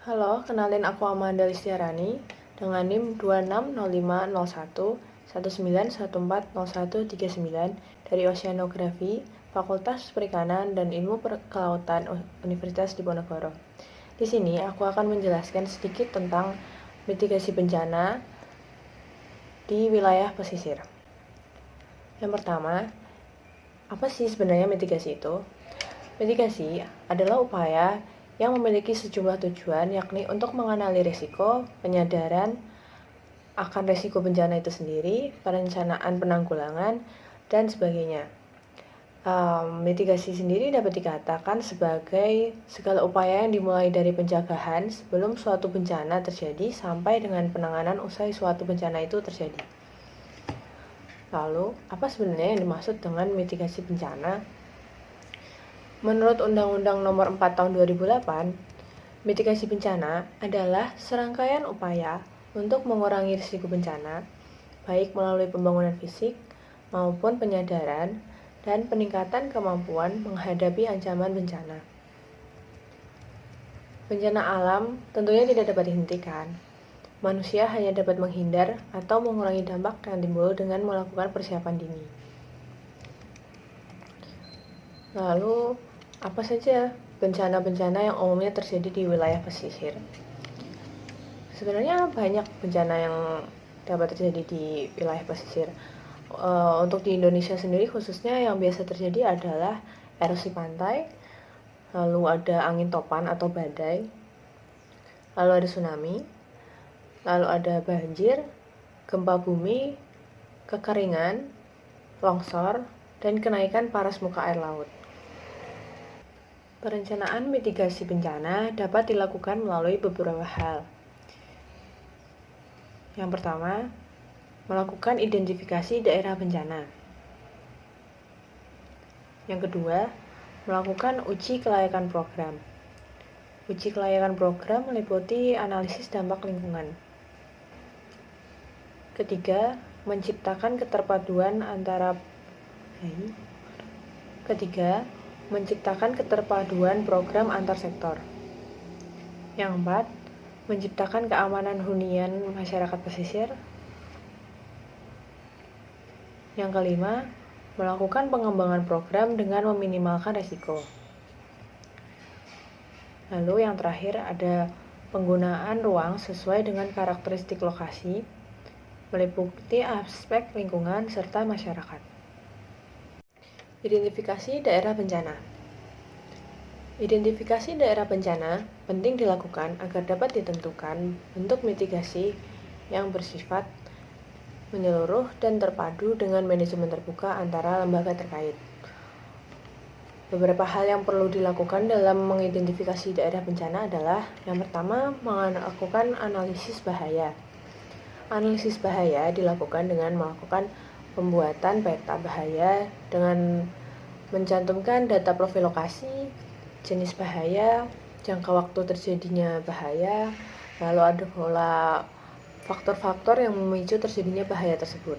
Halo, kenalin aku Amanda Listiarani dengan NIM 26050119140139 dari Oceanografi, Fakultas Perikanan dan Ilmu Kelautan Universitas Diponegoro. Di sini aku akan menjelaskan sedikit tentang mitigasi bencana di wilayah pesisir. Yang pertama, apa sih sebenarnya mitigasi itu? Mitigasi adalah upaya yang memiliki sejumlah tujuan, yakni untuk mengenali risiko, penyadaran akan risiko bencana itu sendiri, perencanaan penanggulangan, dan sebagainya. Mitigasi sendiri dapat dikatakan sebagai segala upaya yang dimulai dari pencegahan sebelum suatu bencana terjadi sampai dengan penanganan usai suatu bencana itu terjadi. Lalu, apa sebenarnya yang dimaksud dengan mitigasi bencana? Menurut Undang-Undang Nomor 4 Tahun 2008, mitigasi bencana adalah serangkaian upaya untuk mengurangi risiko bencana, baik melalui pembangunan fisik maupun penyadaran dan peningkatan kemampuan menghadapi ancaman bencana. Bencana alam tentunya tidak dapat dihentikan. Manusia hanya dapat menghindar atau mengurangi dampak yang timbul dengan melakukan persiapan dini. Lalu, apa saja bencana-bencana yang umumnya terjadi di wilayah pesisir? Sebenarnya banyak bencana yang dapat terjadi di wilayah pesisir. Untuk di Indonesia sendiri khususnya yang biasa terjadi adalah erosi pantai, lalu ada angin topan atau badai, lalu ada tsunami, lalu ada banjir, gempa bumi, kekeringan, longsor, dan kenaikan paras muka air laut. Perencanaan mitigasi bencana dapat dilakukan melalui beberapa hal. Yang pertama, melakukan identifikasi daerah bencana. Yang kedua, melakukan uji kelayakan program. Uji kelayakan program meliputi analisis dampak lingkungan. Ketiga, menciptakan keterpaduan program antar sektor. Yang keempat, menciptakan keamanan hunian masyarakat pesisir. Yang kelima, melakukan pengembangan program dengan meminimalkan risiko. Lalu yang terakhir ada penggunaan ruang sesuai dengan karakteristik lokasi, meliputi aspek lingkungan serta masyarakat. Identifikasi daerah bencana. Identifikasi daerah bencana penting dilakukan agar dapat ditentukan bentuk mitigasi yang bersifat menyeluruh dan terpadu dengan manajemen terbuka antara lembaga terkait. Beberapa hal yang perlu dilakukan dalam mengidentifikasi daerah bencana adalah yang pertama, melakukan analisis bahaya. Analisis bahaya dilakukan dengan melakukan pembuatan peta bahaya dengan mencantumkan data profil lokasi, jenis bahaya, jangka waktu terjadinya bahaya, lalu ada pula faktor-faktor yang memicu terjadinya bahaya tersebut.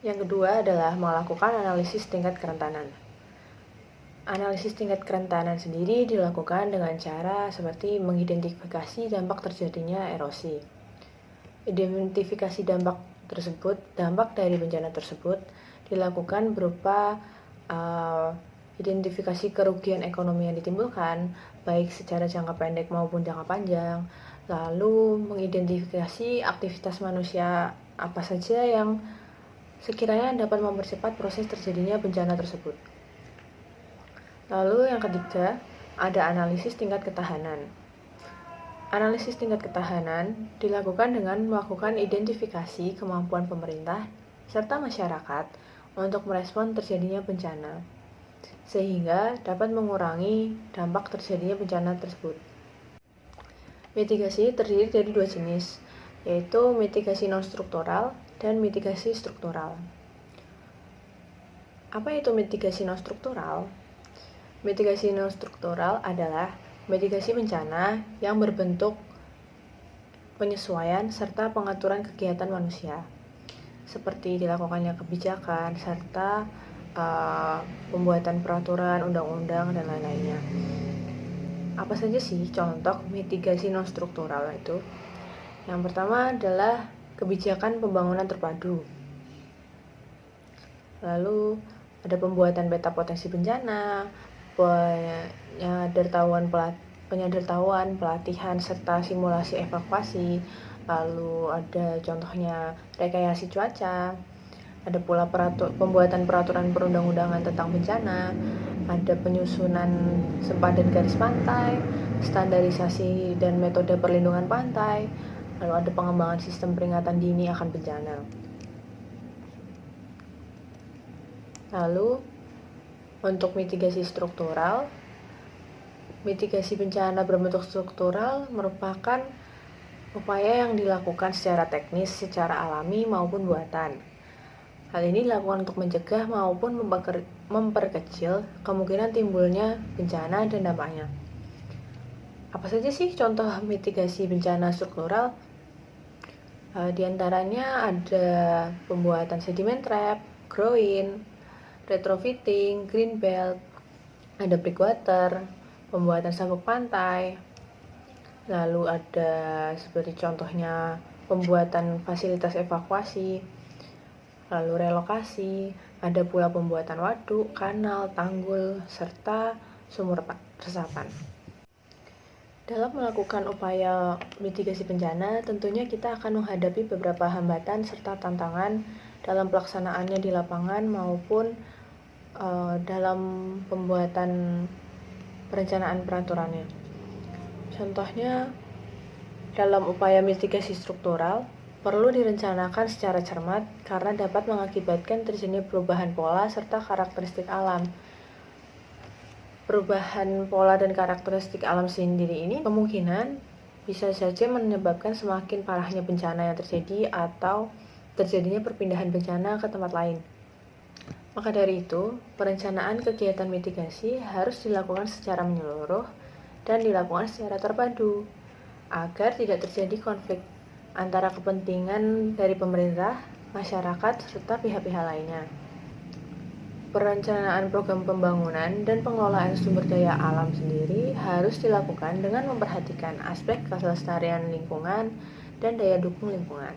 Yang kedua adalah melakukan analisis tingkat kerentanan. Analisis tingkat kerentanan sendiri dilakukan dengan cara seperti mengidentifikasi dampak terjadinya erosi. Identifikasi dampak dari bencana tersebut dilakukan berupa identifikasi kerugian ekonomi yang ditimbulkan, baik secara jangka pendek maupun jangka panjang, lalu mengidentifikasi aktivitas manusia apa saja yang sekiranya dapat mempercepat proses terjadinya bencana tersebut. Lalu yang ketiga, ada analisis tingkat ketahanan. Analisis tingkat ketahanan dilakukan dengan melakukan identifikasi kemampuan pemerintah serta masyarakat untuk merespon terjadinya bencana, sehingga dapat mengurangi dampak terjadinya bencana tersebut. Mitigasi terdiri dari dua jenis, yaitu mitigasi non-struktural dan mitigasi struktural. Apa itu mitigasi non-struktural? Mitigasi non-struktural adalah mitigasi bencana yang berbentuk penyesuaian serta pengaturan kegiatan manusia, seperti dilakukannya kebijakan serta pembuatan peraturan, undang-undang, dan lain-lainnya. Apa saja sih contoh mitigasi non-struktural itu? Yang pertama adalah kebijakan pembangunan terpadu. Lalu ada pembuatan peta potensi bencana, penyadartahuan, pelatihan, serta simulasi evakuasi. Lalu ada contohnya rekayasa cuaca. Ada pula pembuatan peraturan perundang-undangan tentang bencana. Ada penyusunan sempadan garis pantai, standarisasi dan metode perlindungan pantai. Lalu ada pengembangan sistem peringatan dini akan bencana. Lalu untuk mitigasi struktural, mitigasi bencana berbentuk struktural merupakan upaya yang dilakukan secara teknis, secara alami maupun buatan. Hal ini dilakukan untuk mencegah maupun memperkecil kemungkinan timbulnya bencana dan dampaknya. Apa saja sih contoh mitigasi bencana struktural? Di antaranya ada pembuatan sedimen trap, groin, retrofitting, green belt, ada breakwater, pembuatan sabuk pantai, lalu ada seperti contohnya pembuatan fasilitas evakuasi, lalu relokasi, ada pula pembuatan waduk, kanal, tanggul, serta sumur resapan. Dalam melakukan upaya mitigasi bencana, tentunya kita akan menghadapi beberapa hambatan serta tantangan dalam pelaksanaannya di lapangan maupun dalam pembuatan perencanaan peraturannya. Contohnya, dalam upaya mitigasi struktural, perlu direncanakan secara cermat karena dapat mengakibatkan terjadinya perubahan pola serta karakteristik alam. Perubahan pola dan karakteristik alam sendiri ini kemungkinan bisa saja menyebabkan semakin parahnya bencana yang terjadi atau terjadinya perpindahan bencana ke tempat lain. Maka dari itu, perencanaan kegiatan mitigasi harus dilakukan secara menyeluruh dan dilakukan secara terpadu agar tidak terjadi konflik antara kepentingan dari pemerintah, masyarakat, serta pihak-pihak lainnya. Perencanaan program pembangunan dan pengelolaan sumber daya alam sendiri harus dilakukan dengan memperhatikan aspek kelestarian lingkungan dan daya dukung lingkungan.